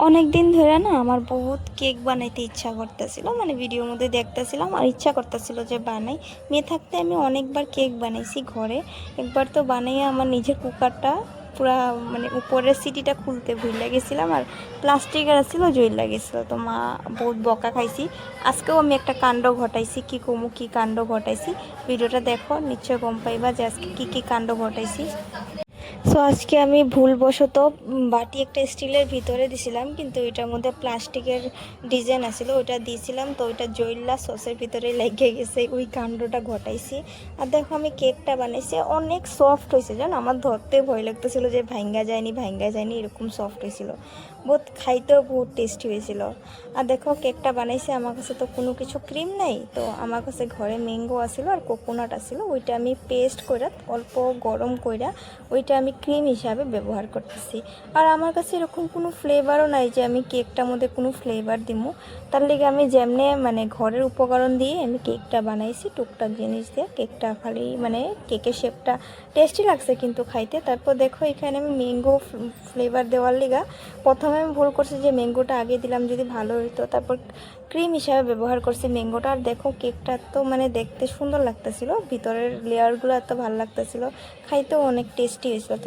অনেক দিন ধরে না আমার বহুত কেক বানাইতে ইচ্ছা করতেছিল, মানে ভিডিওর মধ্যে দেখতেছিলাম আর ইচ্ছা করতেছিল যে বানাই। মেয়ে থাকতে আমি অনেকবার কেক বানাইছি ঘরে। একবার তো বানাইয়া আমার নিজের কুকারটা পুরা মানে উপরের সিটিটা খুলতে ভুলে গেছিলাম, আর প্লাস্টিকের ছিল জইলা গেছিলো, তো মা বহুত বকা খাইছি। আজকেও আমি একটা কাণ্ড ঘটাইছি, কি কমু কি কাণ্ড ঘটাইছি, ভিডিওটা দেখো নিশ্চয় গম পাইবা যে আজকে কি কি কাণ্ড ঘটাইছি। সো আজকে আমি ভুলবশত বাটি একটা স্টিলের ভিতরে দিছিলাম, কিন্তু ওইটার মধ্যে প্লাস্টিকের ডিজাইন আছিল, ওইটা দিয়েছিলাম, তো ওইটা জইল্লা সসের ভিতরে লেগে গেছে, ওই কাণ্ডটা ঘটাইছি। আর দেখো আমি কেকটা বানাইছি, অনেক সফট হয়েছে জানো, আমার ধরতে ভয় লাগতেছিল যে ভাঙ্গা যায়নি এরকম সফট হয়েছিল। বহুত খাইতেও বহুত টেস্টি হয়েছিল। আর দেখো কেকটা বানাইছি, আমার কাছে তো কোনো কিছু ক্রিম নাই, তো আমার কাছে ঘরে ম্যাঙ্গো আছিল আর কোকোনাট আছিল, ওইটা আমি পেস্ট করে অল্প গরম কইরা ওইটা আমি ক্রিম হিসাবে ব্যবহার করতেছি। আর আমার কাছে এরকম কোনো ফ্লেভারও নাই যে আমি কেকটার মধ্যে কোনো ফ্লেভার দিমু। তার লিগে আমি যেমনে মানে ঘরের উপকরণ দিয়ে আমি কেকটা বানাইছি, টুকটাক জিনিস দিয়ে কেকটা খালি মানে কেকের শেপটা টেস্টি লাগছে কিন্তু খাইতে। তারপর দেখো এখানে আমি ম্যাঙ্গো ফ্লেভার দেওয়ার লিগা প্রথমে আমি ভুল করছি যে ম্যাঙ্গোটা আগে দিলাম যদি ভালো হইতো, তারপর ক্রিম হিসাবে ব্যবহার করছি ম্যাঙ্গোটা। আর দেখো কেকটা তো মানে দেখতে সুন্দর লাগতেছিল, ভিতরের লেয়ারগুলো এত ভালো লাগতেছিল, খাইতেও অনেক টেস্টি হয়েছিল। তো